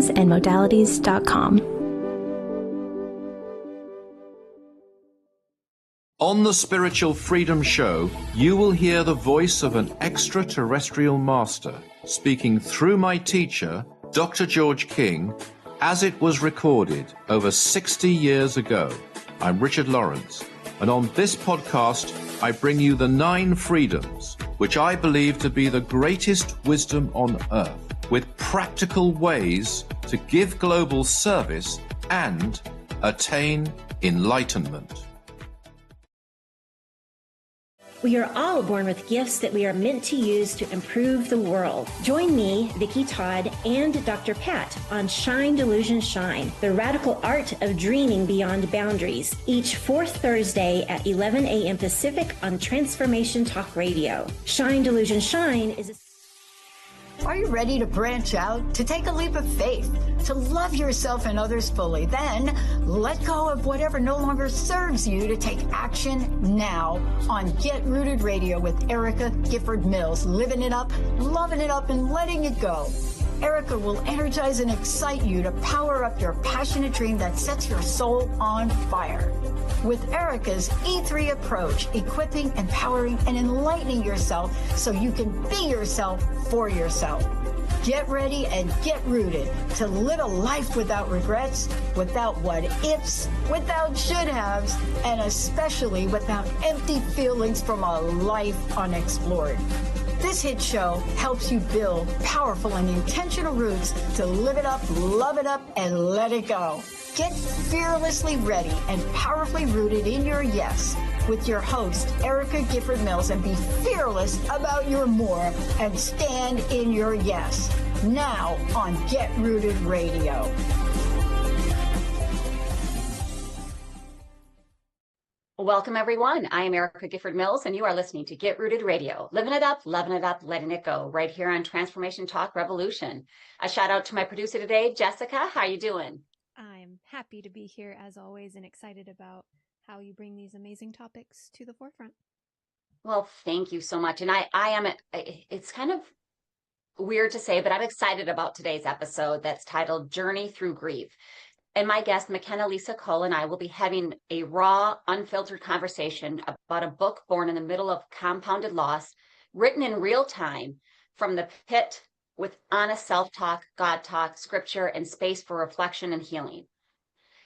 transformationandmodalities.com. On the Spiritual Freedom Show, you will hear the voice of an extraterrestrial master speaking through my teacher, Dr. George King, as it was recorded over 60 years ago. I'm Richard Lawrence, and on this podcast, I bring you the 9 freedoms, which I believe to be the greatest wisdom on earth, with practical ways to give global service and attain enlightenment. We are all born with gifts that we are meant to use to improve the world. Join me, Vicki Todd, and Dr. Pat on Shine, Delusion, Shine, the radical art of dreaming beyond boundaries, each 4th Thursday at 11 a.m. Pacific on Transformation Talk Radio. Shine, Delusion, Shine is a... Are you ready to branch out, to take a leap of faith, to love yourself and others fully? Then let go of whatever no longer serves you to take action now on Get Rooted Radio with Erica Gifford Mills. Living it up, loving it up, and letting it go. Erica will energize and excite you to power up your passionate dream that sets your soul on fire. With Erica's E3 approach, equipping, empowering, and enlightening yourself so you can be yourself for yourself. Get ready and get rooted to live a life without regrets, without what ifs, without should haves, and especially without empty feelings from a life unexplored. This hit show helps you build powerful and intentional roots to live it up, love it up, and let it go. Get fearlessly ready and powerfully rooted in your yes with your host, Erica Gifford Mills, and be fearless about your more and stand in your yes. Now on Get Rooted Radio. Welcome, everyone. I am Erica Gifford Mills, and you are listening to Get Rooted Radio. Living it up, loving it up, letting it go, right here on Transformation Talk Revolution. A shout out to my producer today, Jessica. How you doing? I'm happy to be here as always and excited about how you bring these amazing topics to the forefront. Well, thank you so much. And I am, it's kind of weird to say, but I'm excited about today's episode that's titled Journey Through Grief. And my guest, McKenna Lisa Cole, and I will be having a raw, unfiltered conversation about a book born in the middle of compounded loss, written in real time from the pit with honest self-talk, God talk, scripture, and space for reflection and healing.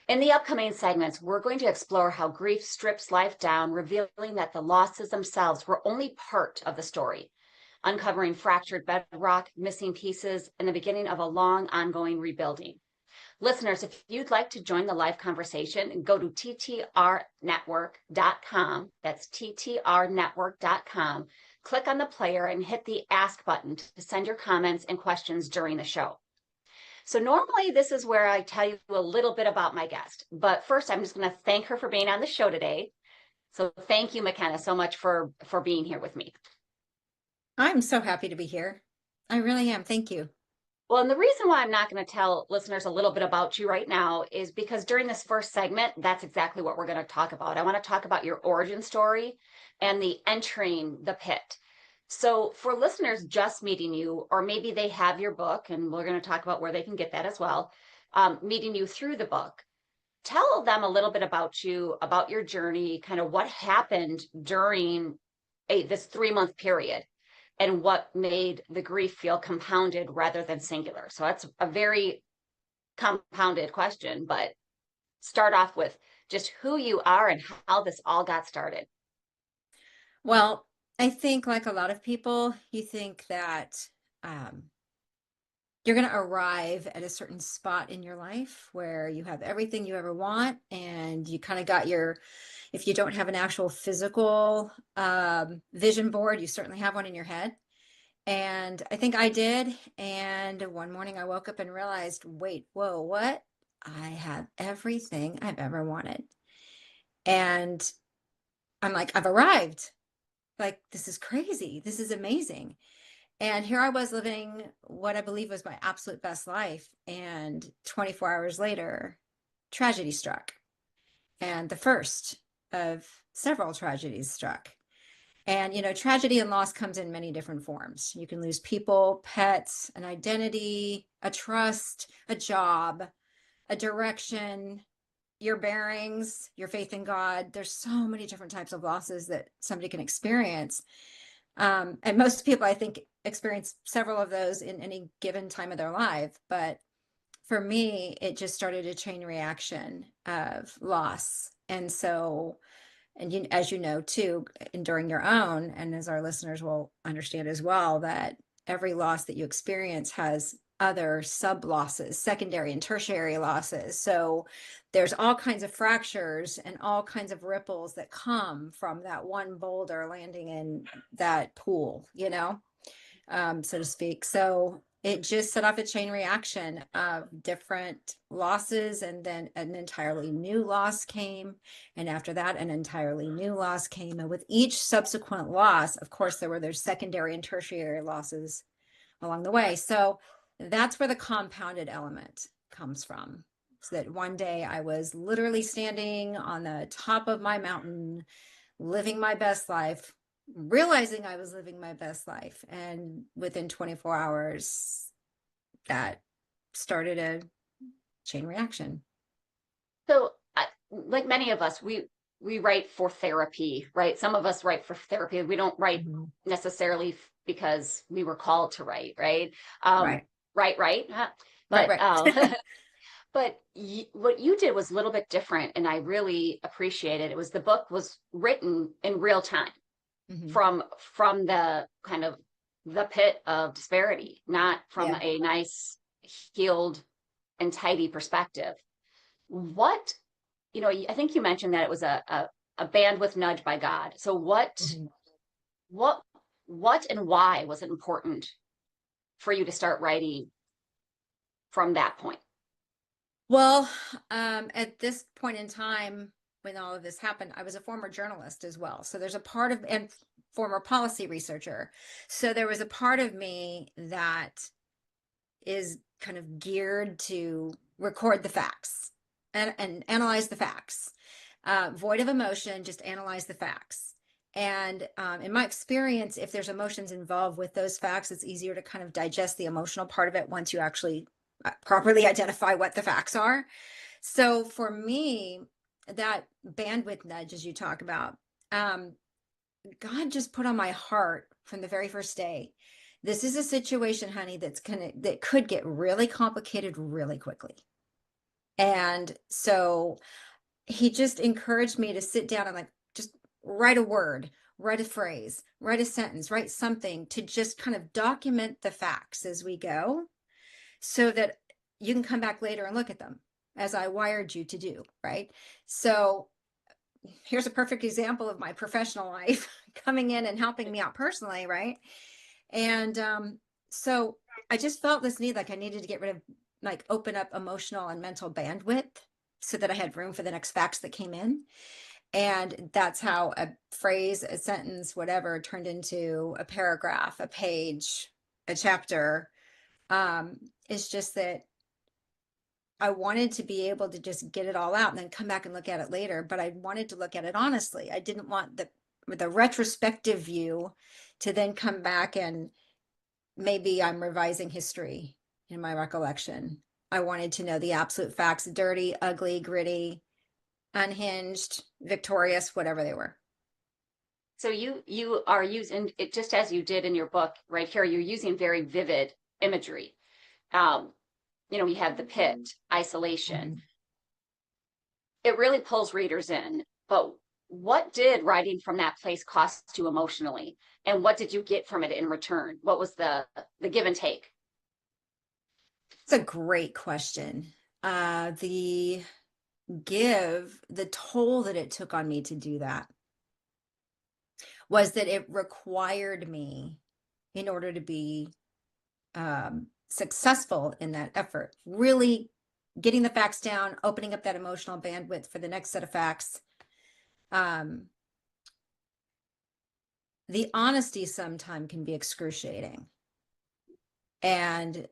In the upcoming segments, we're going to explore how grief strips life down, revealing that the losses themselves were only part of the story, uncovering fractured bedrock, missing pieces, and the beginning of a long, ongoing rebuilding. Listeners, if you'd like to join the live conversation, go to ttrnetwork.com. That's ttrnetwork.com. Click on the player and hit the ask button to send your comments and questions during the show. So normally this is where I tell you a little bit about my guest, but first I'm just going to thank her for being on the show today. So thank you, McKenna, so much for being here with me. I'm so happy to be here. I really am. Thank you. Well, and the reason why I'm not going to tell listeners a little bit about you right now is because during this first segment, that's exactly what we're going to talk about. I want to talk about your origin story and the entering the pit. So for listeners just meeting you, or maybe they have your book, and we're going to talk about where they can get that as well, meeting you through the book, tell them a little bit about you, about your journey, kind of what happened during this 3-month period, and what made the grief feel compounded rather than singular. So that's a very compounded question, but start off with just who you are and how this all got started. Well, I think like a lot of people, you think that you're going to arrive at a certain spot in your life where you have everything you ever want, and you kind of got if you don't have an actual physical vision board, you certainly have one in your head. And I think I did. And one morning I woke up and realized, wait, whoa, what? I have everything I've ever wanted. And I'm like, I've arrived. Like, this is crazy. This is amazing. And here I was living what I believe was my absolute best life. And 24 hours later, tragedy struck. And the first of several tragedies struck. And, tragedy and loss comes in many different forms. You can lose people, pets, an identity, a trust, a job, a direction, your bearings, your faith in God. There's so many different types of losses that somebody can experience. And most people, I think, experience several of those in any given time of their life. But for me, it just started a chain reaction of loss. And so, and as you know, too, enduring your own, and as our listeners will understand as well, that every loss that you experience has other sub losses, secondary and tertiary losses. So there's all kinds of fractures and all kinds of ripples that come from that one boulder landing in that pool, so to speak. So it just set off a chain reaction of different losses, and then an entirely new loss came. And after that, an entirely new loss came. And with each subsequent loss, of course, there were those secondary and tertiary losses along the way. So that's where the compounded element comes from. So that one day I was literally standing on the top of my mountain, living my best life, realizing I was living my best life. And within 24 hours, that started a chain reaction. So, like many of us, we write for therapy, right? Some of us write for therapy. We don't write necessarily because we were called to write, right? Right. Huh? But right. but what you did was a little bit different, and I really appreciate it. It was, the book was written in real time from the kind of the pit of disparity, not from a nice, healed and tidy perspective. What, I think you mentioned that it was a bandwidth nudge by God. So what and why was it important for you to start writing from that point? Well, at this point in time, when all of this happened, I was a former journalist as well. So there's a part of, and former policy researcher. So there was a part of me that is kind of geared to record the facts and analyze the facts, void of emotion, just analyze the facts. And in my experience, if there's emotions involved with those facts, it's easier to kind of digest the emotional part of it once you actually properly identify what the facts are. So for me, that bandwidth nudge, as you talk about, God just put on my heart from the very first day, this is a situation, honey, that could get really complicated really quickly. And so he just encouraged me to sit down and just write a word, write a phrase, write a sentence, write something to just kind of document the facts as we go, so that you can come back later and look at them as I wired you to do, right? So here's a perfect example of my professional life coming in and helping me out personally, right? And so I just felt this need, I needed to get rid of, open up emotional and mental bandwidth so that I had room for the next facts that came in. And that's how a phrase, a sentence, whatever, turned into a paragraph, a page, a chapter. It's just that I wanted to be able to just get it all out and then come back and look at it later, but I wanted to look at it honestly. I didn't want the retrospective view to then come back and maybe I'm revising history in my recollection. I wanted to know the absolute facts, dirty, ugly, gritty, unhinged, victorious, whatever they were. So you are using it just as you did in your book right here. You're using very vivid imagery. We have the pit, isolation. It really pulls readers in. But what did writing from that place cost you emotionally? And what did you get from it in return? What was the give and take? It's a great question. The toll that it took on me to do that was that it required me, in order to be successful in that effort, really getting the facts down, opening up that emotional bandwidth for the next set of facts. The honesty sometimes can be excruciating. And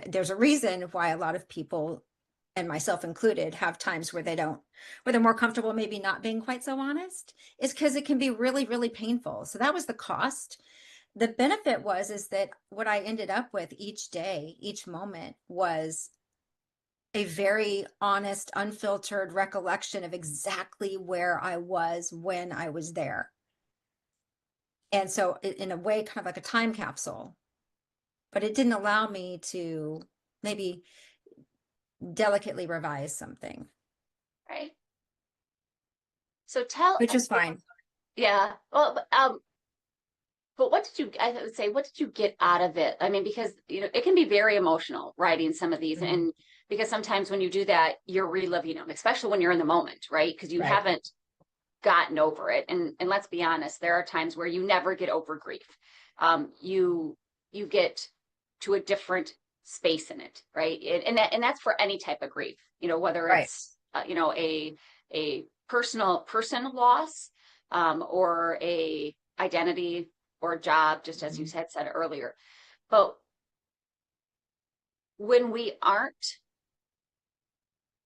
there's a reason why a lot of people and myself included, have times where they're more comfortable maybe not being quite so honest, is because it can be really, really painful. So that was the cost. The benefit is that what I ended up with each day, each moment, was a very honest, unfiltered recollection of exactly where I was when I was there. And so in a way, kind of like a time capsule, but it didn't allow me to maybe delicately revise something. Right. So tell, which is fine. yeah. Well, but I would say, what did you get out of it? I mean, because, it can be very emotional writing some of these. Mhm. And because sometimes when you do that, you're reliving them, especially when you're in the moment, right? Because you Right. haven't gotten over it. And let's be honest, there are times where you never get over grief. You get to a different space in it, right? And that's for any type of grief, whether Right. it's, a personal loss, or a identity or a job, just as you had said earlier. But when we aren't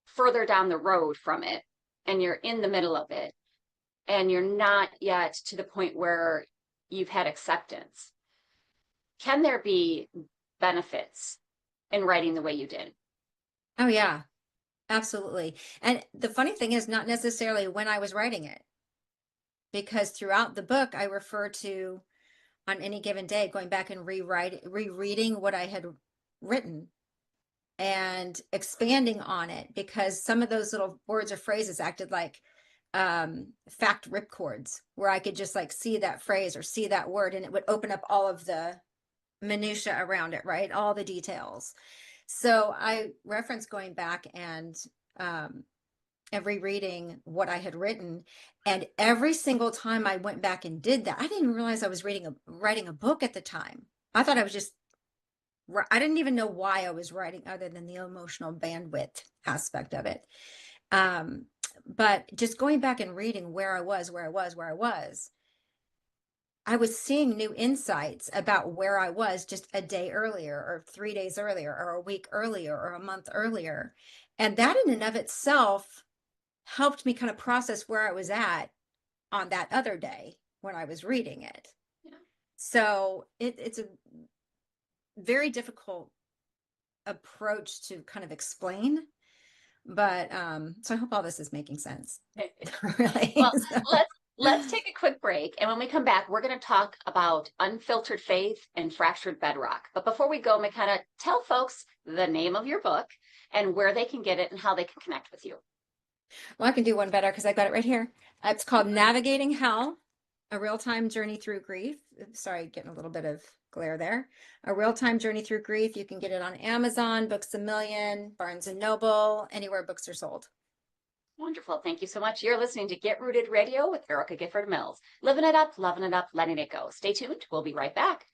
further down the road from it, and you're in the middle of it, and you're not yet to the point where you've had acceptance, can there be benefits in writing the way you did? Oh, yeah, absolutely. And the funny thing is, not necessarily when I was writing it, because throughout the book, I refer to, on any given day, going back and rereading what I had written and expanding on it, because some of those little words or phrases acted like fact ripcords, where I could just like see that phrase or see that word, and it would open up all of the minutia around it, right? All the details. So I referenced going back and rereading what I had written, and every single time I went back and did that, I didn't realize I was writing a book at the time. I thought I didn't even know why I was writing, other than the emotional bandwidth aspect of it. But just going back and reading where I was, I was seeing new insights about where I was just a day earlier, or 3 days earlier, or a week earlier, or a month earlier. And that in and of itself helped me kind of process where I was at on that other day when I was reading it. Yeah. So it's a very difficult approach to kind of explain, but so I hope all this is making sense. Really. Well, let's take a quick break, and when we come back, we're going to talk about unfiltered faith and fractured bedrock. But before we go, McKenna, tell folks the name of your book and where they can get it and how they can connect with you. Well, I can do one better because I got it right here. It's called Navigating Hell, A Real-Time Journey Through Grief. Sorry, getting a little bit of glare there. A Real-Time Journey Through Grief. You can get it on Amazon, Books A Million, Barnes & Noble, anywhere books are sold. Wonderful. Thank you so much. You're listening to Get Rooted Radio with Erica Gifford Mills. Living it up, loving it up, letting it go. Stay tuned. We'll be right back.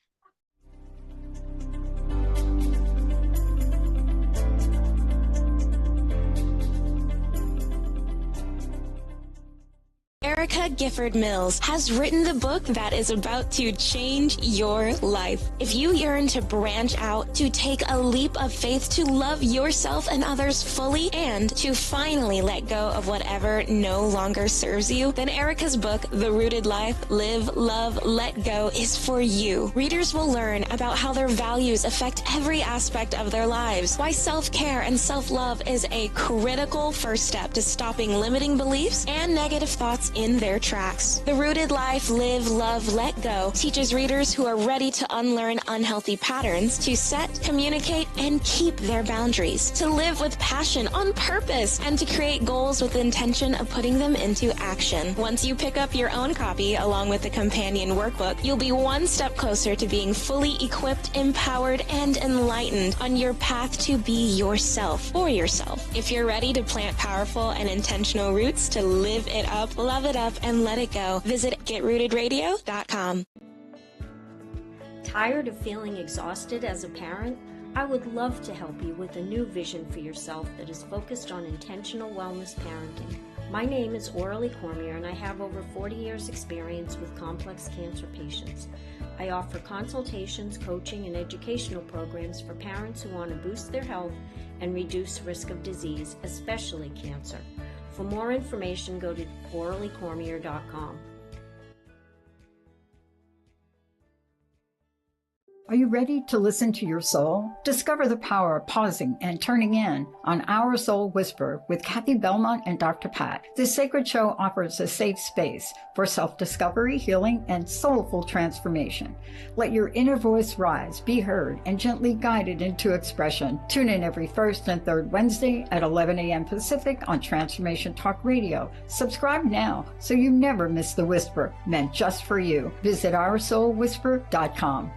Erica Gifford Mills has written the book that is about to change your life. If you yearn to branch out, to take a leap of faith, to love yourself and others fully, and to finally let go of whatever no longer serves you, then Erica's book, The Rooted Life, Live, Love, Let Go, is for you. Readers will learn about how their values affect every aspect of their lives, why self-care and self-love is a critical first step to stopping limiting beliefs and negative thoughts in their tracks. The Rooted Life, Live, Love, Let Go teaches readers who are ready to unlearn unhealthy patterns to set, communicate, and keep their boundaries, to live with passion on purpose, and to create goals with the intention of putting them into action. Once you pick up your own copy along with the companion workbook, you'll be one step closer to being fully equipped, empowered, and enlightened on your path to be yourself for yourself. If you're ready to plant powerful and intentional roots to live it up, love it up, and let it go, visit getrootedradio.com. Tired of feeling exhausted as a parent? I would love to help you with a new vision for yourself that is focused on intentional wellness parenting. My name is Aurelie Cormier, and I have over 40 years experience with complex cancer patients. I offer consultations, coaching, and educational programs for parents who want to boost their health and reduce risk of disease, especially cancer. For more information, go to oralycormier.com. Are you ready to listen to your soul? Discover the power of pausing and turning in on Our Soul Whisper with Kathy Belmont and Dr. Pat. This sacred show offers a safe space for self-discovery, healing, and soulful transformation. Let your inner voice rise, be heard, and gently guided into expression. Tune in every first and third Wednesday at 11 a.m. Pacific on Transformation Talk Radio. Subscribe now so you never miss the whisper meant just for you. Visit OurSoulWhisper.com.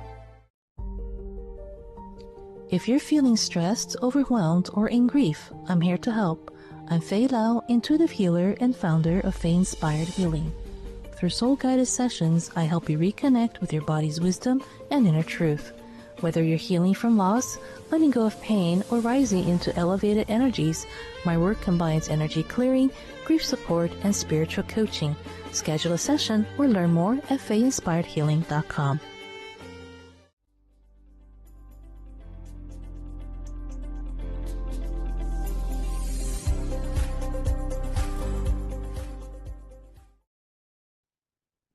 If you're feeling stressed, overwhelmed, or in grief, I'm here to help. I'm Faye Lau, intuitive healer and founder of Faye Inspired Healing. Through soul-guided sessions, I help you reconnect with your body's wisdom and inner truth. Whether you're healing from loss, letting go of pain, or rising into elevated energies, my work combines energy clearing, grief support, and spiritual coaching. Schedule a session or learn more at fayeinspiredhealing.com.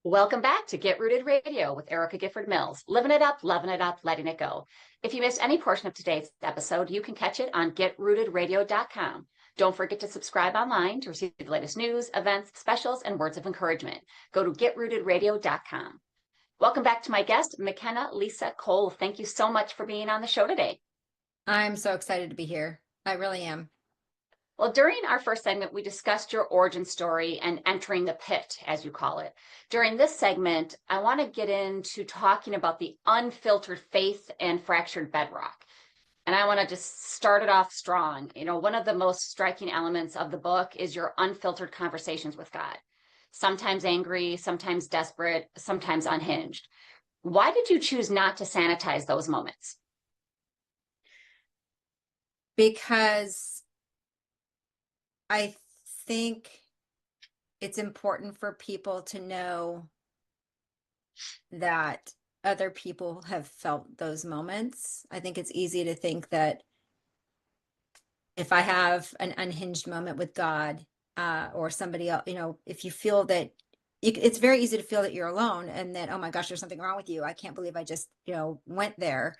Welcome back to Get Rooted Radio with Erica Gifford Mills. Living it up, loving it up, letting it go. If you missed any portion of today's episode, you can catch it on getrootedradio.com. Don't forget to subscribe online to receive the latest news, events, specials, and words of encouragement. Go to getrootedradio.com. Welcome back to my guest, McKenna Lisa Cole. Thank you so much for being on the show today. I'm so excited to be here. I really am. Well, during our first segment, we discussed your origin story and entering the pit, as you call it. During this segment, I want to get into talking about the unfiltered faith and fractured bedrock. And I want to just start it off strong. You know, one of the most striking elements of the book is your unfiltered conversations with God. Sometimes angry, sometimes desperate, sometimes unhinged. Why did you choose not to sanitize those moments? Because I think it's important for people to know that other people have felt those moments. I think it's easy to think that if I have an unhinged moment with God or somebody else, you know, if you feel that it's very easy to feel that you're alone and that, oh my gosh, there's something wrong with you. I can't believe I just, went there.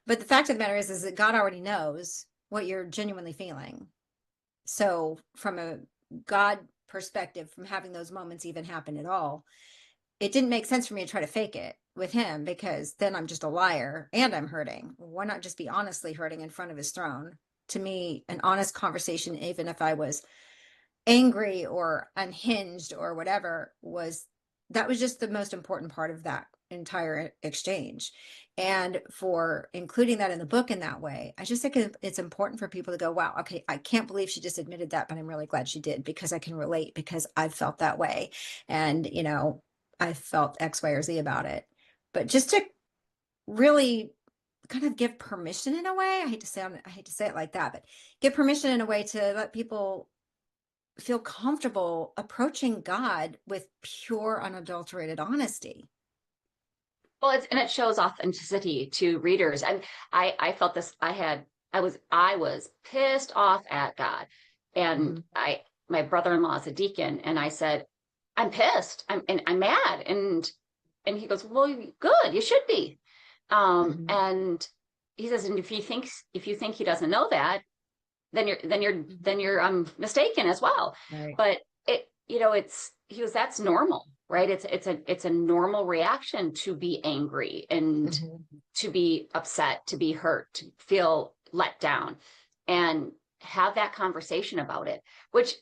But the fact of the matter is that God already knows what you're genuinely feeling. So from a God perspective, from having those moments even happen at all, it didn't make sense for me to try to fake it with him, because then I'm just a liar and I'm hurting. Why not just be honestly hurting in front of his throne? To me, an honest conversation, even if I was angry or unhinged or whatever, was just the most important part of that entire exchange. And for including that in the book in that way, I just think it's important for people to go, wow, okay, I can't believe she just admitted that, but I'm really glad she did, because I can relate, because I've felt that way. And, I felt X, Y, or Z about it. But just to really kind of give permission in a way, I hate to say it like that, but give permission in a way to let people feel comfortable approaching God with pure, unadulterated honesty. Well, it shows authenticity to readers. And I felt this. I was pissed off at God, and my brother-in-law is a deacon, and I said, I'm pissed. I'm mad, and he goes, well, good, you should be. And he says, and if you think he doesn't know that, then you're mistaken as well. Right. But that's normal. Right. It's a normal reaction to be angry and to be upset, to be hurt, to feel let down, and have that conversation about it, which,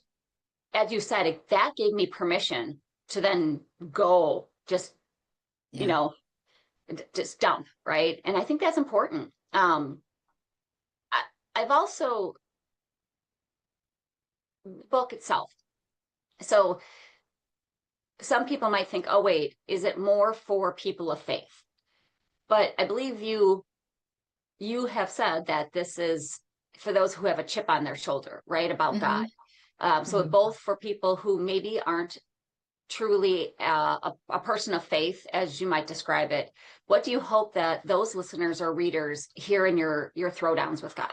as you said, that gave me permission to then go just dump. Right. And I think that's important. I've also, the book itself. So some people might think, oh, wait, is it more for people of faith? But I believe you have said that this is for those who have a chip on their shoulder, right, about God. So both for people who maybe aren't truly a person of faith, as you might describe it. What do you hope that those listeners or readers hear in your throwdowns with God?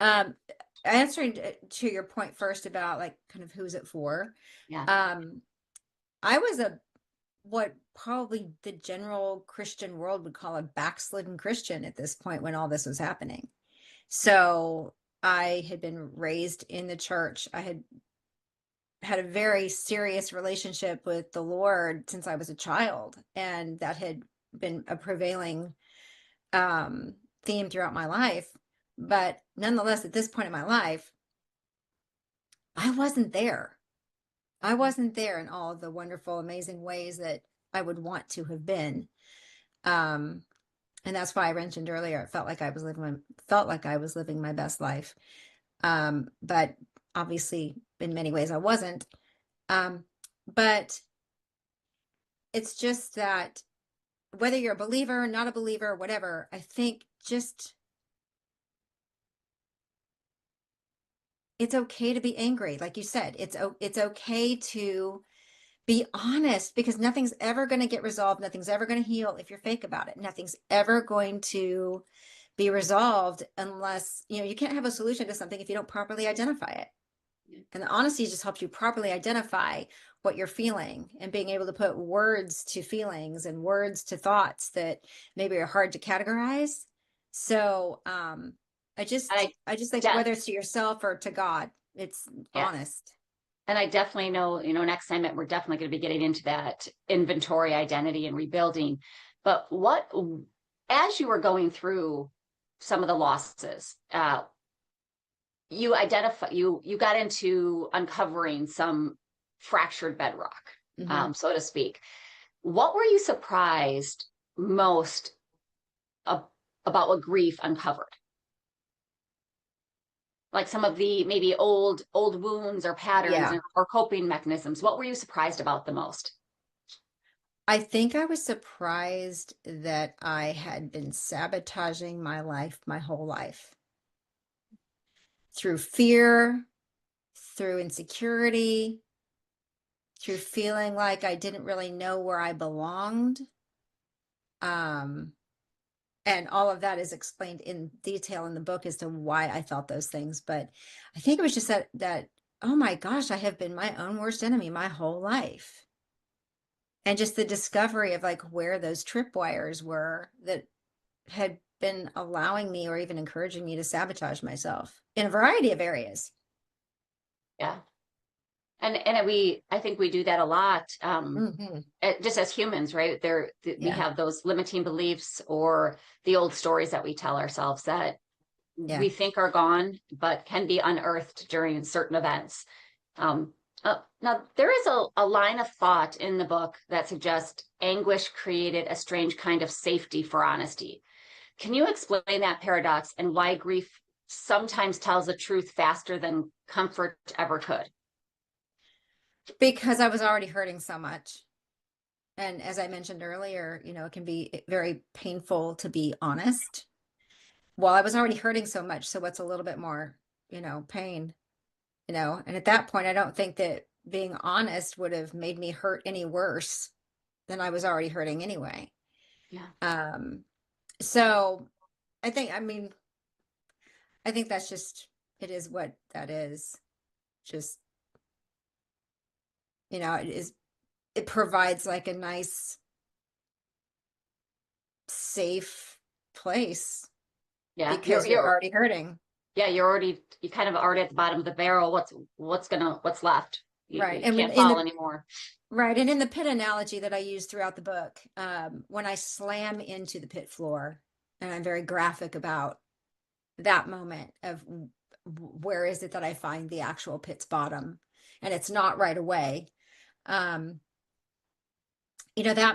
Um, answering to your point first about like kind of who's it for. Yeah. I was what probably the general Christian world would call a backslidden Christian at this point when all this was happening. So I had been raised in the church. I had a very serious relationship with the Lord since I was a child, and that had been a prevailing theme throughout my life. But nonetheless, at this point in my life, I wasn't there. I wasn't there in all of the wonderful, amazing ways that I would want to have been. And that's why I mentioned earlier, it felt like I was living my best life. But obviously in many ways I wasn't. But it's just that whether you're a believer, not a believer, whatever, I think just it's okay to be angry. Like you said, it's okay to be honest, because nothing's ever going to get resolved. Nothing's ever going to heal if you're fake about it. Nothing's ever going to be resolved unless, you can't have a solution to something if you don't properly identify it. Yeah. And the honesty just helps you properly identify what you're feeling and being able to put words to feelings and words to thoughts that maybe are hard to categorize. So I just think whether it's to yourself or to God, it's honest. And I definitely know, next time that we're definitely going to be getting into that inventory, identity, and rebuilding. But as you were going through some of the losses, you got into uncovering some fractured bedrock, so to speak. What were you surprised most about what grief uncovered? Like some of the maybe old wounds or patterns or coping mechanisms. What were you surprised about the most? I think I was surprised that I had been sabotaging my life my whole life. Through fear, through insecurity, through feeling like I didn't really know where I belonged. And all of that is explained in detail in the book as to why I felt those things. But I think it was just that, oh my gosh, I have been my own worst enemy my whole life. And just the discovery of like where those tripwires were that had been allowing me or even encouraging me to sabotage myself in a variety of areas. Yeah. And I think we do that a lot, just as humans, right? We have those limiting beliefs or the old stories that we tell ourselves that we think are gone, but can be unearthed during certain events. Now, there is a line of thought in the book that suggests anguish created a strange kind of safety for honesty. Can you explain that paradox and why grief sometimes tells the truth faster than comfort ever could? Because I was already hurting so much. And as I mentioned earlier, it can be very painful to be honest. Well, I was already hurting so much. So what's a little bit more, pain, and at that point, I don't think that being honest would have made me hurt any worse than I was already hurting anyway. Yeah. So I think that's just, it is what that is. Just, it provides like a nice, safe place. Yeah. Because you're already hurting. Yeah. You're kind of already at the bottom of the barrel. What's left? Right. You can't fall anymore. Right. And in the pit analogy that I use throughout the book, when I slam into the pit floor, and I'm very graphic about that moment of where is it that I find the actual pit's bottom, and it's not right away. That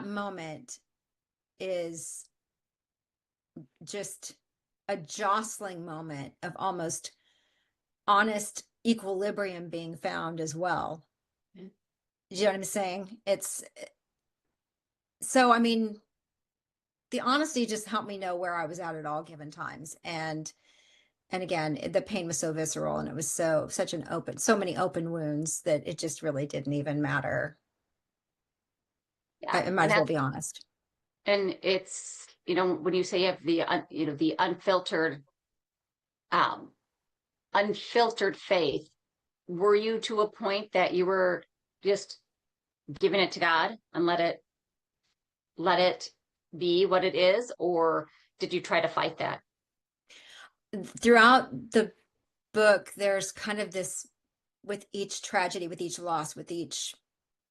moment is just a jostling moment of almost honest equilibrium being found as well. Do you know what I'm saying? The honesty just helped me know where I was at all given times. And again, the pain was so visceral, and it was so many open wounds that it just really didn't even matter. I might as well be honest. And it's, when you say you have the unfiltered unfiltered faith, were you to a point that you were just giving it to God and let it be what it is, or did you try to fight that? Throughout the book, there's kind of this, with each tragedy, with each loss, with each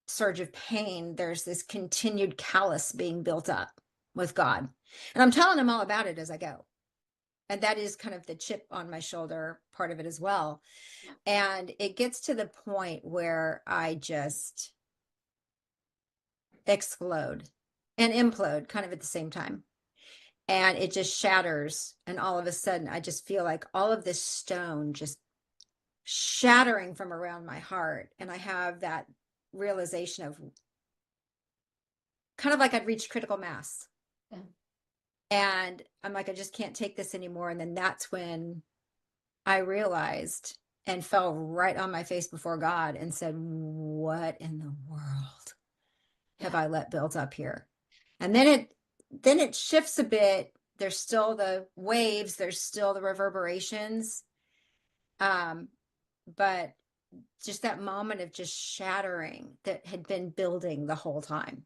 surge of pain, there's this continued callous being built up with God. And I'm telling him all about it as I go. And that is kind of the chip on my shoulder part of it as well. And it gets to the point where I just explode and implode kind of at the same time. And it just shatters. And all of a sudden, I just feel like all of this stone just shattering from around my heart. And I have that realization of kind of like I'd reached critical mass. Yeah. And I'm like, I just can't take this anymore. And then that's when I realized and fell right on my face before God and said, what in the world have I let built up here? And then it shifts a bit. There's still the waves, there's still the reverberations. But just that moment of just shattering that had been building the whole time.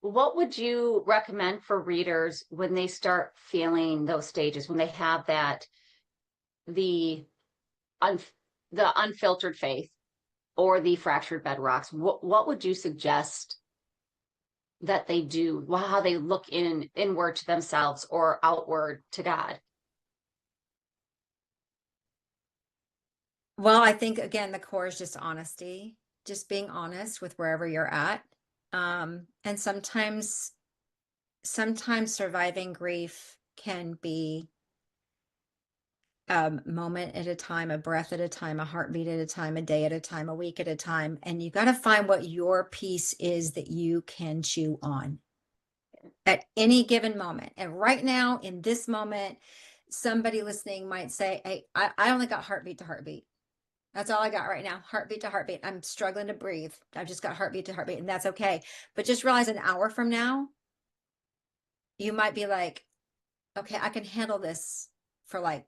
What would you recommend for readers when they start feeling those stages, when they have that, the unfiltered faith or the fractured bedrocks? What would you suggest that they do? How they look inward to themselves or outward to God? Well, I think, again, the core is just honesty, just being honest with wherever you're at. And sometimes surviving grief can be a moment at a time, a breath at a time, a heartbeat at a time, a day at a time, a week at a time. And you got to find what your piece is that you can chew on at any given moment. And right now, in this moment, somebody listening might say, hey, I only got heartbeat to heartbeat. That's all I got right now. Heartbeat to heartbeat. I'm struggling to breathe. I've just got heartbeat to heartbeat, and that's okay. But just realize an hour from now, you might be like, okay, I can handle this for like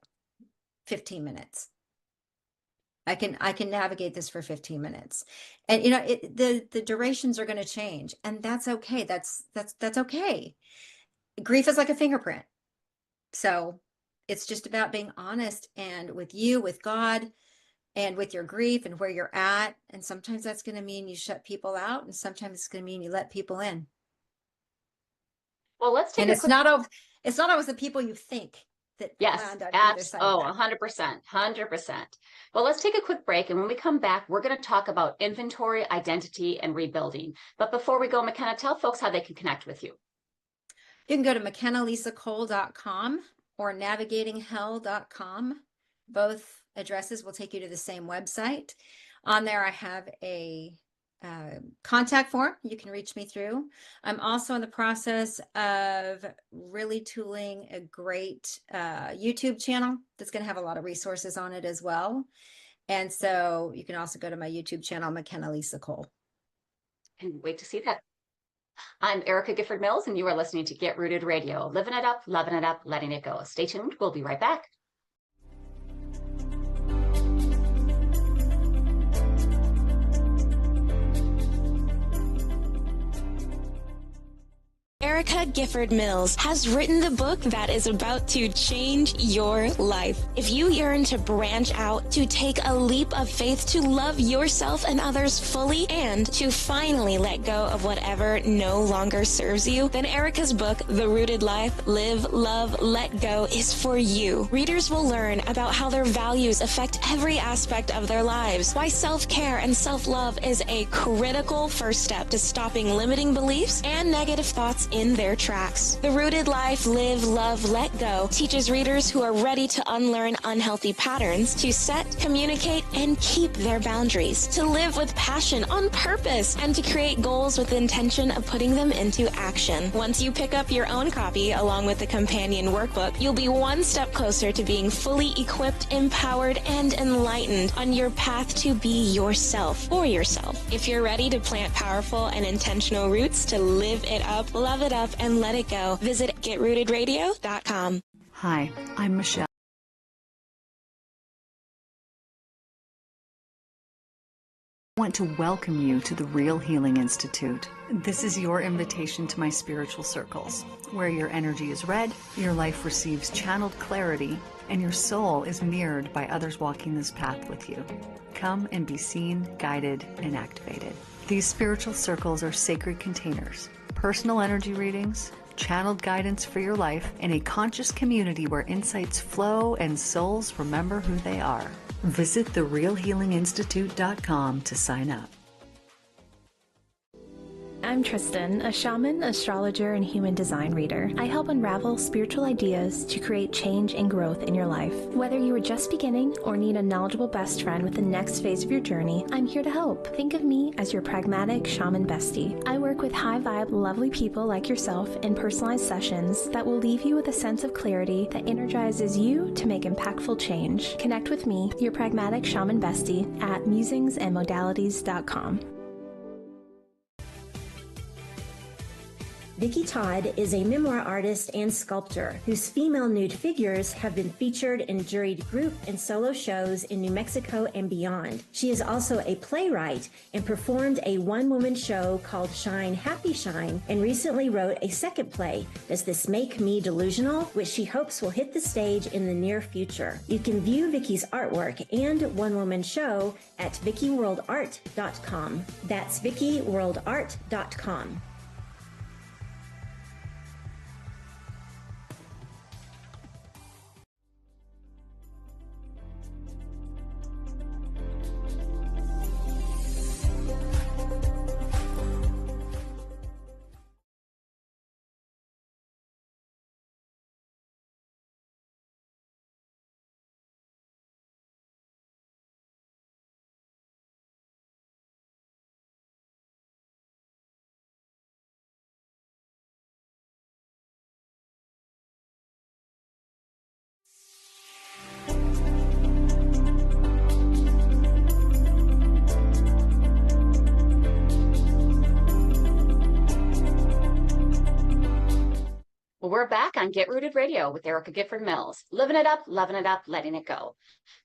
15 minutes. I can navigate this for 15 minutes. And the durations are going to change, and that's okay. That's okay. Grief is like a fingerprint. So it's just about being honest, and with you, with God, and with your grief and where you're at. And sometimes that's going to mean you shut people out, and sometimes it's going to mean you let people in. Well, let's take it's not always the people you think that land on either side. Oh, 100%. Well, let's take a quick break, and when we come back, we're going to talk about inventory, identity, and rebuilding. But before we go, McKenna, tell folks how they can connect with you. You can go to McKennaLisaCole.com or navigatinghell.com. Both addresses will take you to the same website. On there, I have a contact form you can reach me through. I'm also in the process of really tooling a great YouTube channel that's going to have a lot of resources on it as well. And so you can also go to my YouTube channel, McKenna Lisa Cole. And wait to see that. I'm Erica Gifford Mills, and you are listening to Get Rooted Radio. Living it up, loving it up, letting it go. Stay tuned. We'll be right back. Erica Gifford Mills has written the book that is about to change your life. If you yearn to branch out, to take a leap of faith, to love yourself and others fully, and to finally let go of whatever no longer serves you, then Erica's book, The Rooted Life, Live, Love, Let Go, is for you. Readers will learn about how their values affect every aspect of their lives, why self-care and self-love is a critical first step to stopping limiting beliefs and negative thoughts in their tracks. The Rooted Life, Live, Love, Let Go teaches readers who are ready to unlearn unhealthy patterns, to set, communicate, and keep their boundaries, to live with passion on purpose, and to create goals with the intention of putting them into action. Once you pick up your own copy along with the companion workbook, you'll be one step closer to being fully equipped, empowered, and enlightened on your path to be yourself for yourself. If you're ready to plant powerful and intentional roots to live it up, love it up, and let it go, visit GetRootedRadio.com. Hi, I'm Michelle. I want to welcome you to the Real Healing Institute. This is your invitation to my spiritual circles, where your energy is read, your life receives channeled clarity, and your soul is mirrored by others walking this path with you. Come and be seen, guided, and activated. These spiritual circles are sacred containers, personal energy readings, channeled guidance for your life, and a conscious community where insights flow and souls remember who they are. Visit therealhealinginstitute.com to sign up. I'm Tristan, a shaman, astrologer, and human design reader. I help unravel spiritual ideas to create change and growth in your life. Whether you are just beginning or need a knowledgeable best friend with the next phase of your journey, I'm here to help. Think of me as your pragmatic shaman bestie. I work with high-vibe, lovely people like yourself in personalized sessions that will leave you with a sense of clarity that energizes you to make impactful change. Connect with me, your pragmatic shaman bestie, at musingsandmodalities.com. Vicki Todd is a memoir artist and sculptor whose female nude figures have been featured in juried group and solo shows in New Mexico and beyond. She is also a playwright and performed a one-woman show called Shine, Happy Shine, and recently wrote a second play, Does This Make Me Delusional?, which she hopes will hit the stage in the near future. You can view Vicki's artwork and one-woman show at vickyworldart.com. That's vickyworldart.com. Well, we're back on Get Rooted Radio with Erica Gifford Mills. Living it up, loving it up, letting it go.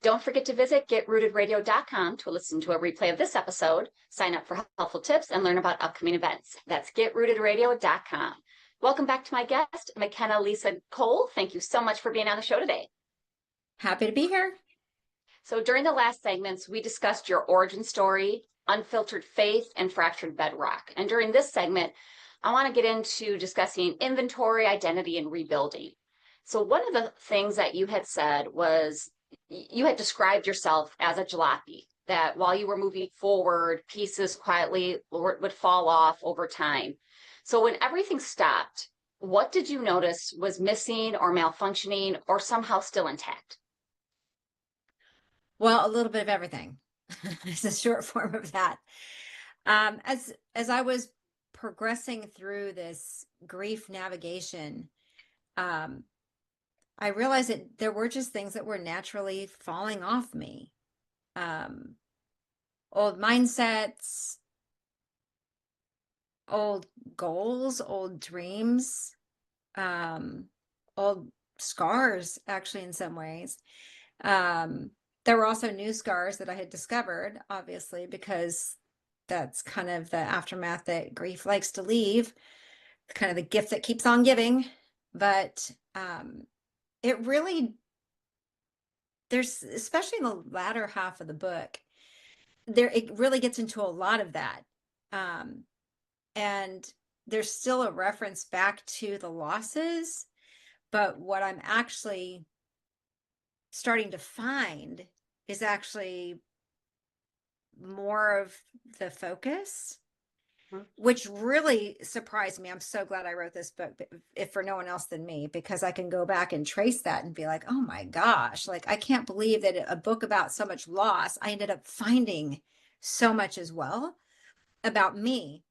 Don't forget to visit getrootedradio.com to listen to a replay of this episode, sign up for helpful tips, and learn about upcoming events. That's getrootedradio.com. Welcome back to my guest, McKenna Lisa Cole. Thank you so much for being on the show today. Happy to be here. So during the last segments, we discussed your origin story, unfiltered faith, and fractured bedrock. And during this segment, I want to get into discussing inventory, identity, and rebuilding. So one of the things that you had said was you had described yourself as a jalopy, that while you were moving forward, pieces quietly would fall off over time. So when everything stopped, what did you notice was missing or malfunctioning or somehow still intact? Well, a little bit of everything. It's a short form of that. As I was progressing through this grief navigation, I realized that there were just things that were naturally falling off me. Old mindsets, old goals, old dreams, old scars, actually, in some ways. There were also new scars that I had discovered, obviously, because that's kind of the aftermath that grief likes to leave, kind of the gift that keeps on giving. But it really, there's, especially in the latter half of the book, it really gets into a lot of that. And there's still a reference back to the losses, but what I'm actually starting to find is actually more of the focus, which really surprised me. I'm so glad I wrote this book, if for no one else than me, because I can go back and trace that and be like, oh my gosh, like I can't believe that a book about so much loss, I ended up finding so much as well about me.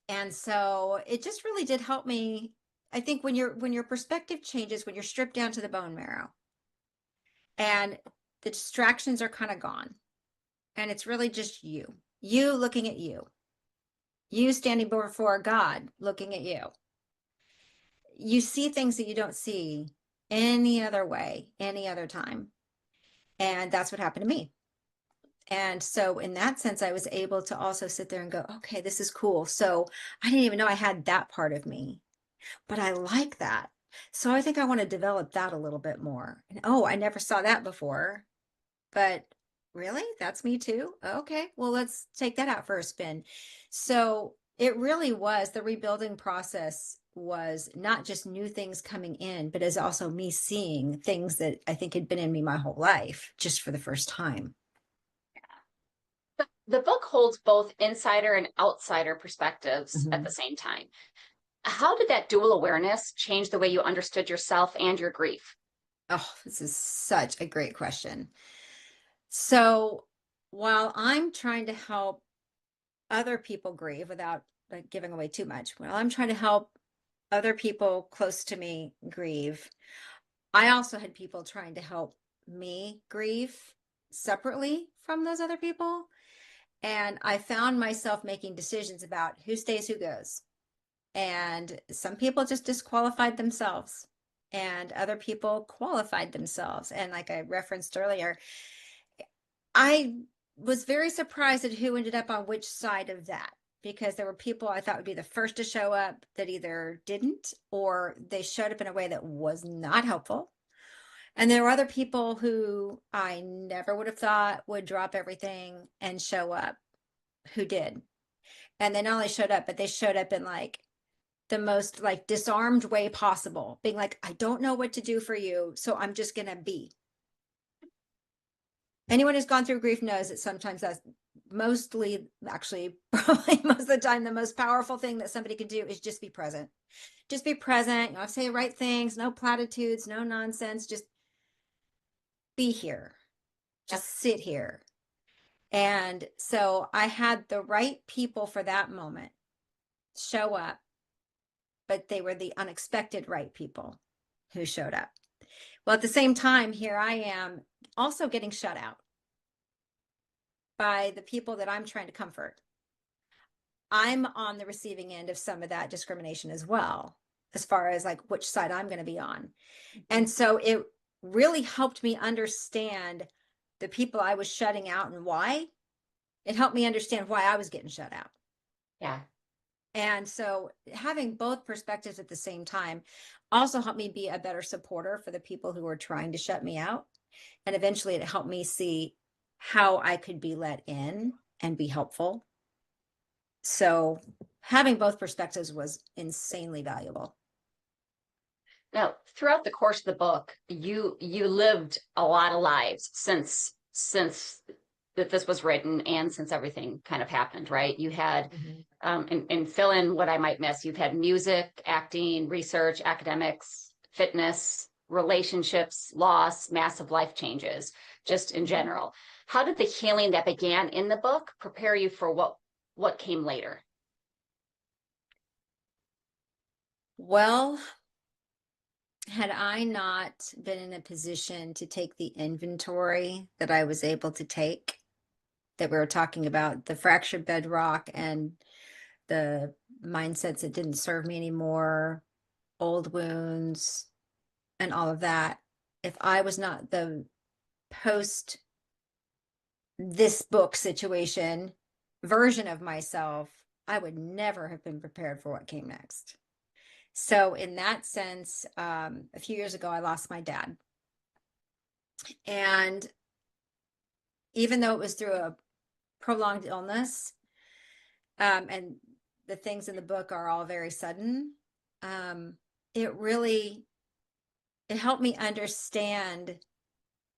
And so it just really did help me. I think when your perspective changes, when you're stripped down to the bone marrow and the distractions are kind of gone, and it's really just you looking at you standing before God looking at you see things that you don't see any other way, any other time. And that's what happened to me. And so in that sense, I was able to also sit there and go, okay, this is cool. So I didn't even know I had that part of me, but I like that. So I think I want to develop that a little bit more. And oh, I never saw that before, but really, that's me too. Okay, well, let's take that out for a spin. So it really was, the rebuilding process was not just new things coming in, but is also me seeing things that I think had been in me my whole life just for the first time. The book holds both insider and outsider perspectives at the same time. How did that dual awareness change the way you understood yourself and your grief? Oh, this is such a great question. So while I'm trying to help other people grieve without giving away too much, while I'm trying to help other people close to me grieve, I also had people trying to help me grieve separately from those other people. And I found myself making decisions about who stays, who goes. And some people just disqualified themselves, and other people qualified themselves. And like I referenced earlier, I was very surprised at who ended up on which side of that, because there were people I thought would be the first to show up that either didn't, or they showed up in a way that was not helpful. And there were other people who I never would have thought would drop everything and show up, who did. And they not only showed up, but they showed up in like the most like disarmed way possible, being like, I don't know what to do for you, so I'm just gonna be. Anyone who's gone through grief knows that sometimes that's mostly, actually, probably most of the time, the most powerful thing that somebody can do is just be present. Just be present. You know, say the right things, no platitudes, no nonsense, just be here. Just sit here. And so I had the right people for that moment show up, but they were the unexpected right people who showed up. Well, at the same time, here I am also getting shut out by the people that I'm trying to comfort. I'm on the receiving end of some of that discrimination as well, as far as like which side I'm going to be on. And so it really helped me understand the people I was shutting out and why. It helped me understand why I was getting shut out. Yeah. And so having both perspectives at the same time also helped me be a better supporter for the people who were trying to shut me out. And eventually it helped me see how I could be let in and be helpful. So having both perspectives was insanely valuable. Now, throughout the course of the book, you lived a lot of lives since that this was written and since everything kind of happened, right? You had, and fill in what I might miss, you've had music, acting, research, academics, fitness, relationships, loss, massive life changes, just in general. How did the healing that began in the book prepare you for what came later? Well, had I not been in a position to take the inventory that I was able to take, that we were talking about, the fractured bedrock and the mindsets that didn't serve me anymore, old wounds, and all of that, if I was not the post this book situation version of myself, I would never have been prepared for what came next. So in that sense, a few years ago, I lost my dad. And even though it was through a prolonged illness, and the things in the book are all very sudden, it helped me understand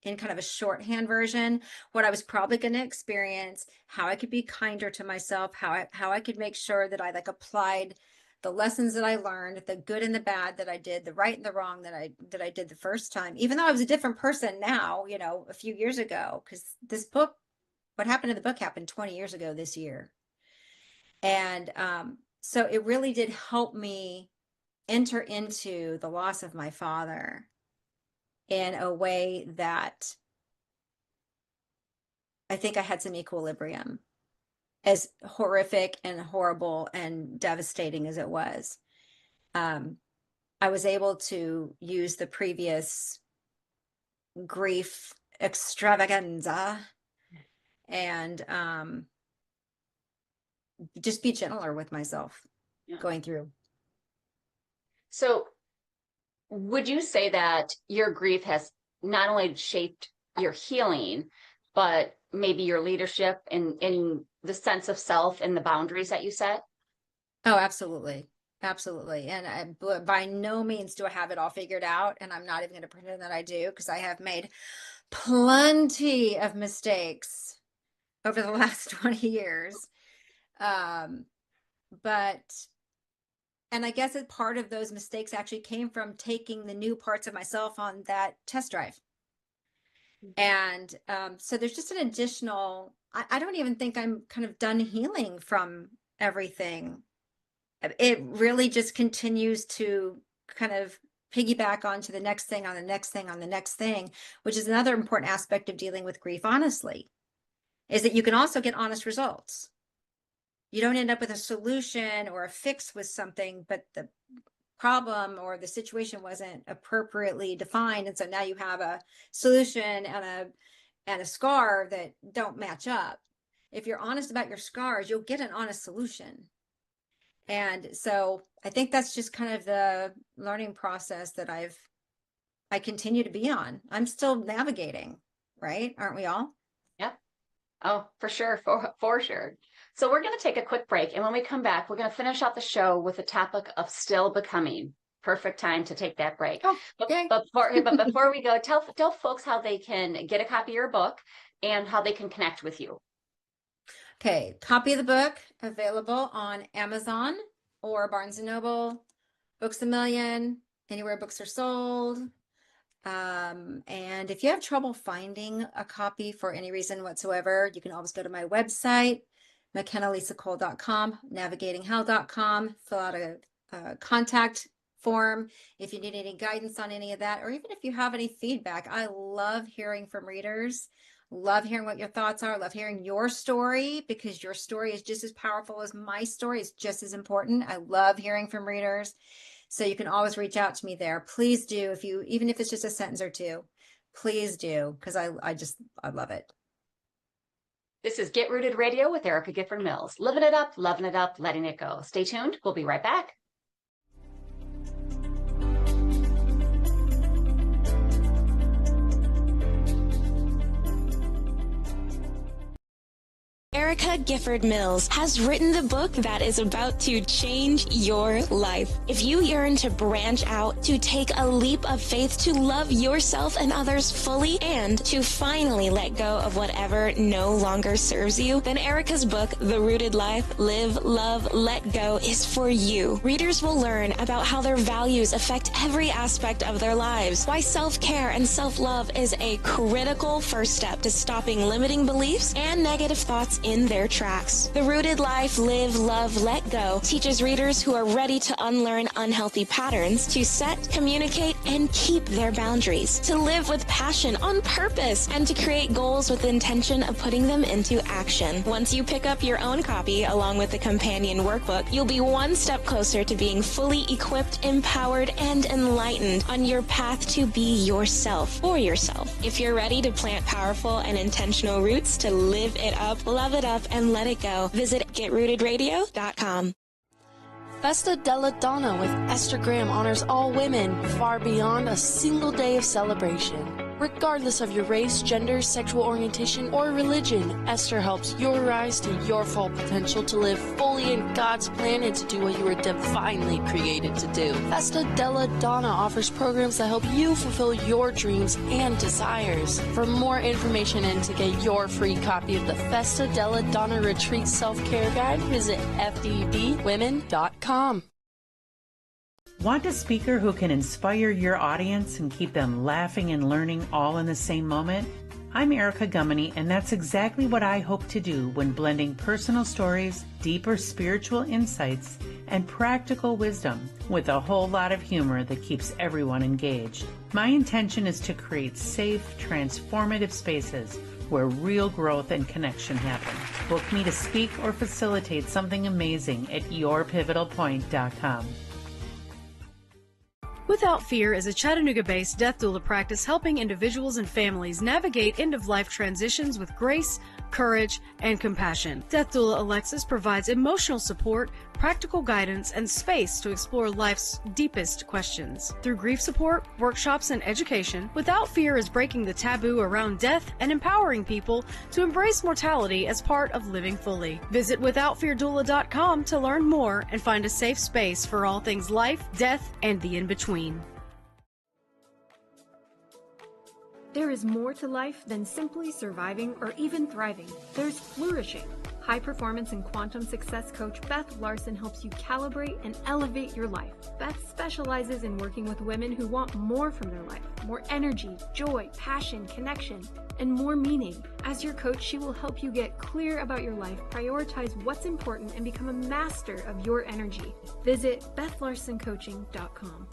in kind of a shorthand version what I was probably going to experience, how I could be kinder to myself, how I could make sure that I like applied the lessons that I learned, the good and the bad that I did, the right and the wrong that I did the first time, even though I was a different person now, you know, a few years ago, because this book, what happened in the book happened 20 years ago this year. And so it really did help me enter into the loss of my father in a way that I think I had some equilibrium, as horrific and horrible and devastating as it was. I was able to use the previous grief extravaganza and just be gentler with myself going through. So would you say that your grief has not only shaped your healing, but maybe your leadership in the sense of self and the boundaries that you set? Oh, absolutely. Absolutely. And by no means do I have it all figured out. And I'm not even going to pretend that I do, because I have made plenty of mistakes over the last 20 years. And I guess that part of those mistakes actually came from taking the new parts of myself on that test drive. And so there's just an additional, I don't even think I'm kind of done healing from everything. It really just continues to kind of piggyback onto the next thing, on the next thing, on the next thing, which is another important aspect of dealing with grief, honestly, is that you can also get honest results. You don't end up with a solution or a fix with something, but the problem or the situation wasn't appropriately defined. And so now you have a solution and a scar that don't match up. If you're honest about your scars, you'll get an honest solution. And so I think that's just kind of the learning process that I continue to be on. I'm still navigating, right? Aren't we all? Yep. Oh, for sure. For sure. So we're going to take a quick break. And when we come back, we're going to finish out the show with the topic of still becoming. Perfect time to take that break. Oh, okay. But before we go, tell folks how they can get a copy of your book and how they can connect with you. Okay. Copy of the book available on Amazon or Barnes & Noble, Books A Million, anywhere books are sold. And if you have trouble finding a copy for any reason whatsoever, you can always go to my website, McKennaLisaCole.com, navigatinghell.com, fill out a contact form if you need any guidance on any of that, or even if you have any feedback. I love hearing from readers, love hearing what your thoughts are, love hearing your story, because your story is just as powerful as my story, is just as important. I love hearing from readers. So you can always reach out to me there. Please do, even if it's just a sentence or two, please do, because I love it. This is Get Rooted Radio with Erica Gifford Mills. Living it up, loving it up, letting it go. Stay tuned. We'll be right back. Erica Gifford Mills has written the book that is about to change your life. If you yearn to branch out, to take a leap of faith, to love yourself and others fully, and to finally let go of whatever no longer serves you, then Erica's book, The Rooted Life, Live, Love, Let Go, is for you. Readers will learn about how their values affect every aspect of their lives, why self-care and self-love is a critical first step to stopping limiting beliefs and negative thoughts in their tracks. The Rooted Life, Live, Love, Let Go teaches readers who are ready to unlearn unhealthy patterns to set, communicate, and keep their boundaries, to live with passion on purpose, and to create goals with the intention of putting them into action. Once you pick up your own copy along with the companion workbook, you'll be one step closer to being fully equipped, empowered, and enlightened on your path to be yourself for yourself. If you're ready to plant powerful and intentional roots to live it up, love it up, and let it go, visit GetRootedRadio.com. Festa della Donna with Esther Graham honors all women far beyond a single day of celebration. Regardless of your race, gender, sexual orientation, or religion, Esther helps you rise to your full potential to live fully in God's plan and to do what you were divinely created to do. Festa della Donna offers programs that help you fulfill your dreams and desires. For more information and to get your free copy of the Festa della Donna Retreat Self-Care Guide, visit fdbwomen.com. Want a speaker who can inspire your audience and keep them laughing and learning all in the same moment? I'm Erica Gummany, and that's exactly what I hope to do when blending personal stories, deeper spiritual insights, and practical wisdom with a whole lot of humor that keeps everyone engaged. My intention is to create safe, transformative spaces where real growth and connection happen. Book me to speak or facilitate something amazing at yourpivotalpoint.com. Without Fear is a Chattanooga-based death doula practice helping individuals and families navigate end-of-life transitions with grace, courage, and compassion. Death doula Alexis provides emotional support, practical guidance, and space to explore life's deepest questions. Through grief support, workshops, and education, Without Fear is breaking the taboo around death and empowering people to embrace mortality as part of living fully. Visit withoutfeardoula.com to learn more and find a safe space for all things life, death, and the in-between. There is more to life than simply surviving or even thriving. There's flourishing. High performance and quantum success coach Beth Larson helps you calibrate and elevate your life. Beth specializes in working with women who want more from their life, more energy, joy, passion, connection, and more meaning. As your coach, she will help you get clear about your life, prioritize what's important, and become a master of your energy. Visit BethLarsonCoaching.com.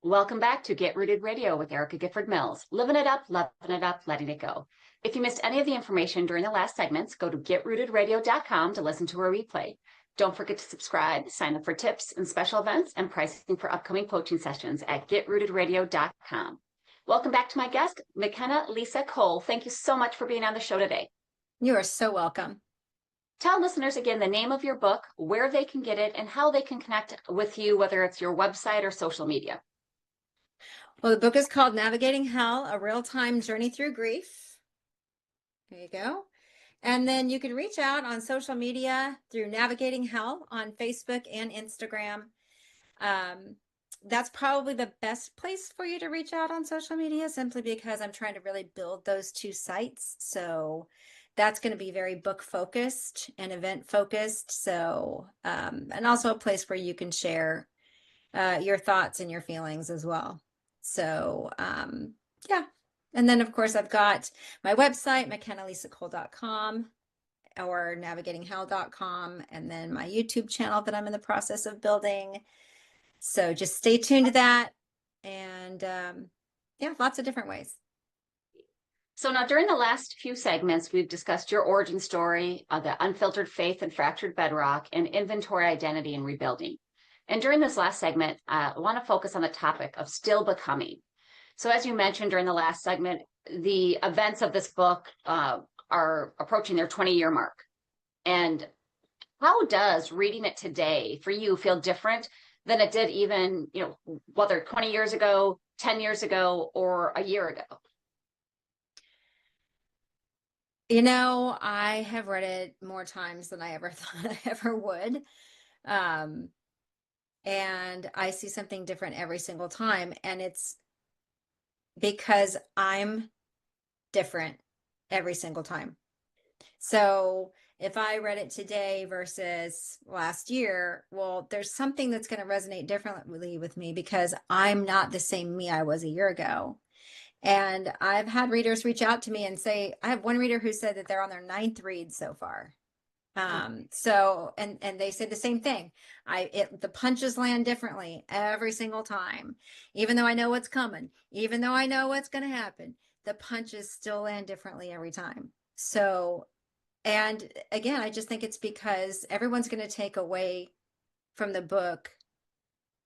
Welcome back to Get Rooted Radio with Erica Gifford Mills. Living it up, loving it up, letting it go. If you missed any of the information during the last segments, go to getrootedradio.com to listen to a replay. Don't forget to subscribe, sign up for tips and special events, and pricing for upcoming coaching sessions at getrootedradio.com. Welcome back to my guest, McKenna Lisa Cole. Thank you so much for being on the show today. You are so welcome. Tell listeners again the name of your book, where they can get it, and how they can connect with you, whether it's your website or social media. Well, the book is called Navigating Hell, A Real-Time Journey Through Grief. There you go. And then you can reach out on social media through Navigating Hell on Facebook and Instagram. That's probably the best place for you to reach out on social media, simply because I'm trying to really build those two sites. So that's going to be very book focused and event focused. So, and also a place where you can share your thoughts and your feelings as well. So, yeah. And then of course I've got my website, McKennaLisaCole.com or navigatinghell.com, and then my YouTube channel that I'm in the process of building. So just stay tuned to that. And, yeah, lots of different ways. So now during the last few segments, we've discussed your origin story, the unfiltered faith and fractured bedrock, and inventory identity and rebuilding. And during this last segment, I want to focus on the topic of still becoming. So as you mentioned during the last segment, the events of this book are approaching their 20-year mark. And how does reading it today for you feel different than it did even, whether 20 years ago, 10 years ago, or a year ago? I have read it more times than I ever thought I ever would. And I see something different every single time. And it's because I'm different every single time. So if I read it today versus last year, well, there's something that's going to resonate differently with me because I'm not the same me I was a year ago. And I've had readers reach out to me and say, I have one reader who said that they're on their 9th read so far. So, and they said the same thing. The punches land differently every single time, even though I know what's coming, even though I know what's going to happen, the punches still land differently every time. So, and again, I just think it's because everyone's going to take away from the book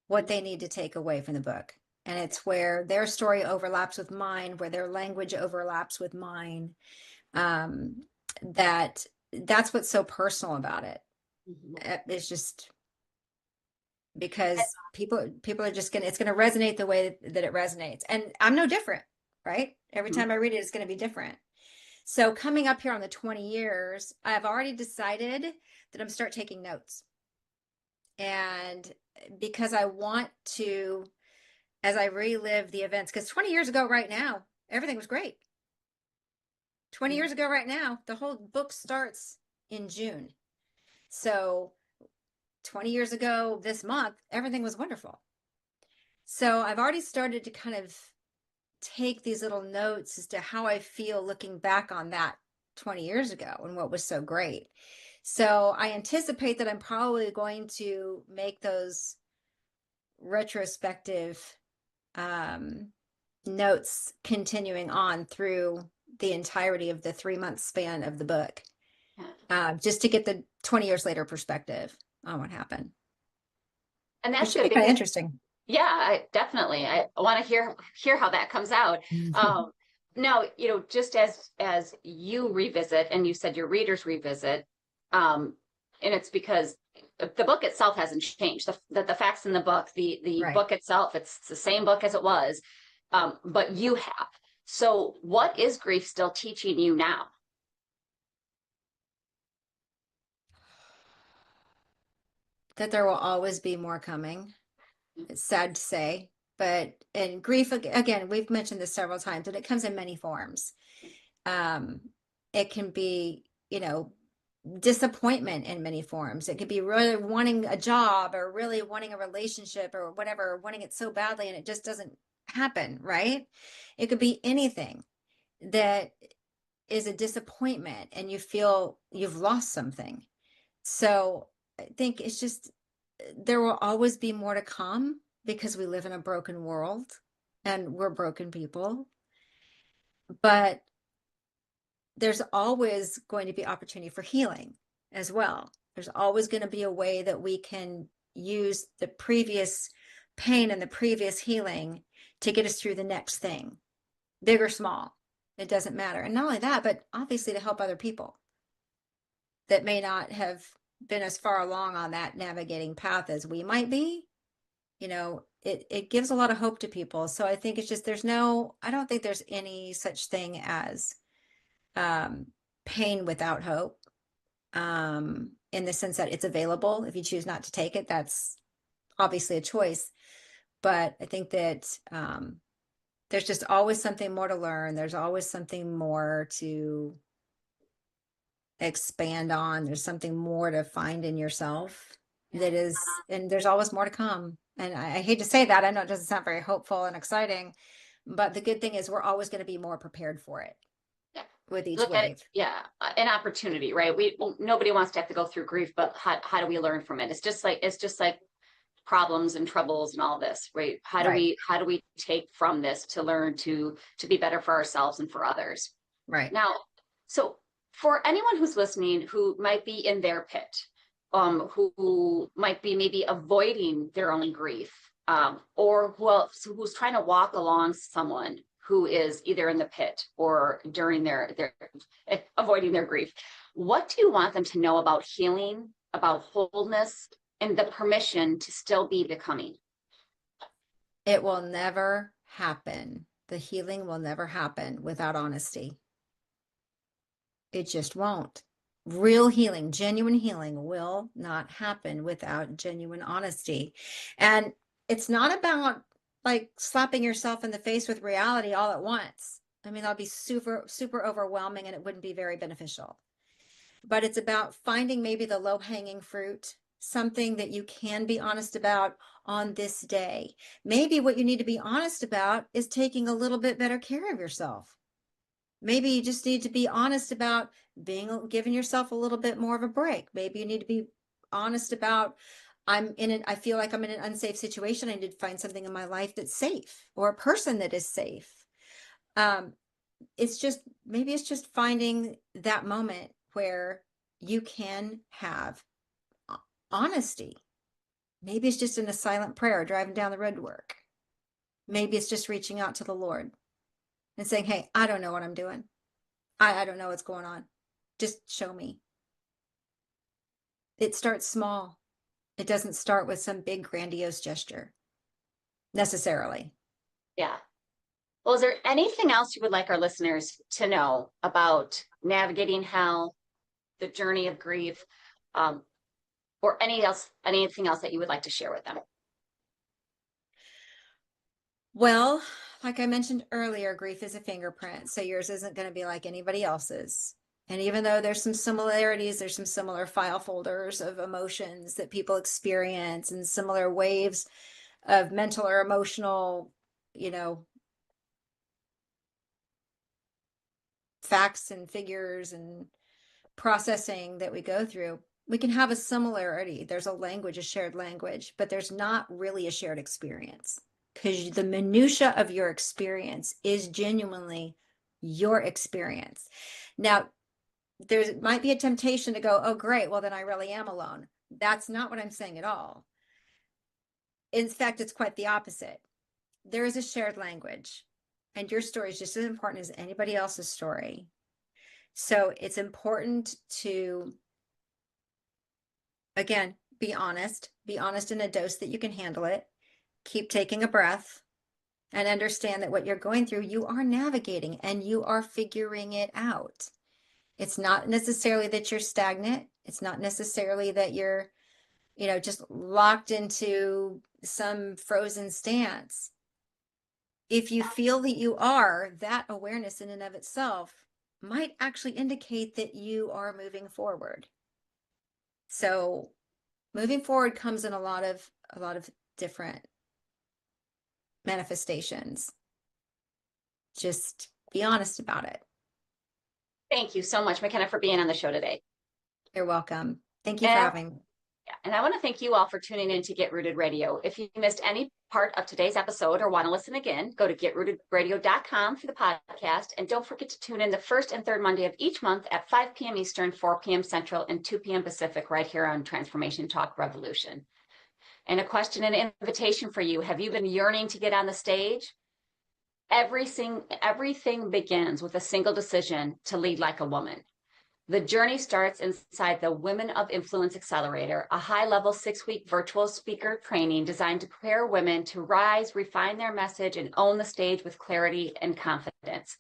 what they need to take away from the book. And it's where their story overlaps with mine, where their language overlaps with mine, that's what's so personal about it. It's just because people are just it's going to resonate the way that it resonates. And I'm no different, right? Every time I read it, it's going to be different. So coming up here on the 20 years, I've already decided that I'm start taking notes. And because I want to, as I relive the events, because 20 years ago right now, everything was great. 20 years ago right now, the whole book starts in June. So 20 years ago this month, everything was wonderful. So I've already started to kind of take these little notes as to how I feel looking back on that 20 years ago and what was so great. So I anticipate that I'm probably going to make those retrospective notes continuing on through the entirety of the 3-month span of the book, just to get the 20 years later perspective on what happened. And It that's should good be kind of because, interesting. yeah, definitely. I want to hear how that comes out. Now, just as you revisit, and you said your readers revisit, and it's because the book itself hasn't changed. The facts in the book, the Right. book itself, it's the same book as it was, but you have. So, what is grief still teaching you now? That there will always be more coming. It's sad to say, but and grief, again, we've mentioned this several times, and it comes in many forms. It can be, disappointment in many forms. It could be really wanting a job or really wanting a relationship or whatever, wanting it so badly and it just doesn't happen, right? It could be anything that is a disappointment and you feel you've lost something. So I think it's just, there will always be more to come because we live in a broken world and we're broken people. But there's always going to be opportunity for healing as well. There's always going to be a way that we can use the previous pain and the previous healing to get us through the next thing, big or small. It doesn't matter. And not only that, but obviously to help other people that may not have been as far along on that navigating path as we might be. It gives a lot of hope to people. So I think it's just, I don't think there's any such thing as pain without hope, in the sense that it's available. If you choose not to take it, that's obviously a choice. But I think that there's just always something more to learn. There's always something more to expand on. There's something more to find in yourself that is, and there's always more to come. And I hate to say that. I know it doesn't sound very hopeful and exciting, but the good thing is we're always going to be more prepared for it. With each wave. An opportunity, right? Nobody wants to have to go through grief, but how do we learn from it? It's just like problems and troubles and all this, right? How do we take from this to learn to be better for ourselves and for others? Right. Now, so for anyone who's listening who might be in their pit, who might be maybe avoiding their own grief, or who's trying to walk along someone who is either in the pit or during their avoiding their grief, what do you want them to know about healing, about wholeness, and the permission to still be becoming? It will never happen. The healing will never happen without honesty. It just won't. Real healing, genuine healing will not happen without genuine honesty. And it's not about like slapping yourself in the face with reality all at once. I mean, that'll be super, super overwhelming and it wouldn't be very beneficial. But it's about finding maybe the low-hanging fruit, something that you can be honest about on this day. Maybe what you need to be honest about is taking a little bit better care of yourself. Maybe you just need to be honest about giving yourself a little bit more of a break. Maybe you need to be honest about, I feel like I'm in an unsafe situation. I need to find something in my life that's safe, or a person that is safe. It's just finding that moment where you can have honesty. Maybe it's just in a silent prayer, driving down the road to work. Maybe it's just reaching out to the Lord and saying, hey, I don't know what I'm doing. I don't know what's going on. Just show me. It starts small. It doesn't start with some big grandiose gesture necessarily. Yeah. Well, is there anything else you would like our listeners to know about navigating hell, the journey of grief, or anything else that you would like to share with them? Well, like I mentioned earlier, grief is a fingerprint. So yours isn't going to be like anybody else's. And even though there's some similarities, there's some similar file folders of emotions that people experience and similar waves of mental or emotional, facts and figures and processing that we go through. We can have a similarity. There's a language, a shared language, but there's not really a shared experience. because the minutia of your experience is genuinely your experience. Now, there might be a temptation to go, oh, great, well, then I really am alone. That's not what I'm saying at all. In fact, it's quite the opposite. There is a shared language, and your story is just as important as anybody else's story. So it's important to, again, be honest in a dose that you can handle it. Keep taking a breath and understand that what you're going through, you are navigating and you are figuring it out. It's not necessarily that you're stagnant. It's not necessarily that you're, just locked into some frozen stance. If you feel that you are, that awareness in and of itself might actually indicate that you are moving forward. So moving forward comes in a lot of different manifestations. Just be honest about it. Thank you so much, McKenna, for being on the show today. You're welcome. Thank you for having me. Yeah, and I want to thank you all for tuning in to Get Rooted Radio. If you missed any part of today's episode or want to listen again, go to getrootedradio.com for the podcast. And don't forget to tune in the first and third Monday of each month at 5 p.m. Eastern, 4 p.m. Central, and 2 p.m. Pacific right here on Transformation Talk Revolution. And a question and invitation for you. Have you been yearning to get on the stage? Everything begins with a single decision to lead like a woman. The journey starts inside the Women of Influence Accelerator, a high-level 6-week virtual speaker training designed to prepare women to rise, refine their message, and own the stage with clarity and confidence.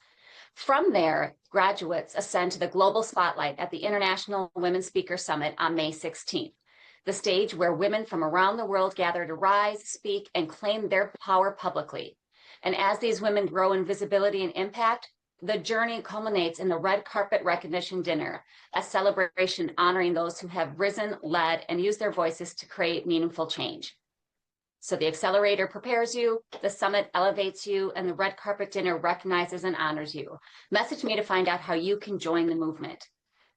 From there, graduates ascend to the global spotlight at the International Women Speaker Summit on May 16th, the stage where women from around the world gather to rise, speak, and claim their power publicly. And as these women grow in visibility and impact, the journey culminates in the red carpet recognition dinner, a celebration honoring those who have risen, led, and used their voices to create meaningful change. So the accelerator prepares you, the summit elevates you, and the red carpet dinner recognizes and honors you. Message me to find out how you can join the movement.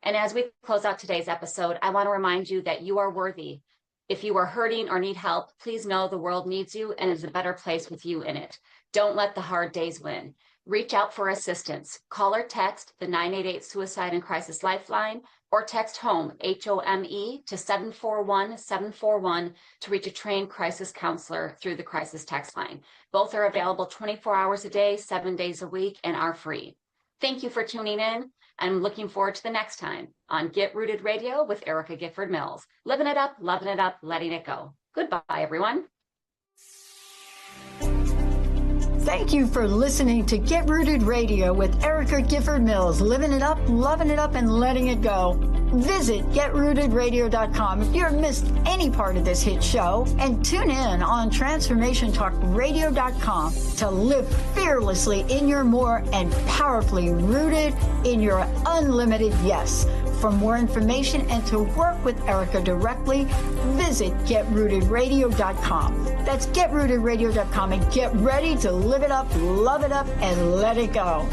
And as we close out today's episode, I want to remind you that you are worthy. If you are hurting or need help, please know the world needs you and is a better place with you in it. Don't let the hard days win. Reach out for assistance. Call or text the 988 Suicide and Crisis Lifeline, or text HOME, HOME, to 741-741 to reach a trained crisis counselor through the crisis text line. Both are available 24 hours a day, 7 days a week, and are free. Thank you for tuning in. I'm looking forward to the next time on Get Rooted Radio with Erica Gifford Mills. Living it up, loving it up, letting it go. Goodbye, everyone. Thank you for listening to Get Rooted Radio with Erica Gifford Mills. Living it up, loving it up, and letting it go. Visit getrootedradio.com if you've missed any part of this hit show, and tune in on transformationtalkradio.com to live fearlessly in your more and powerfully rooted in your unlimited yes. For more information and to work with Erica directly, visit getrootedradio.com. That's getrootedradio.com, and get ready to live it up, love it up, and let it go.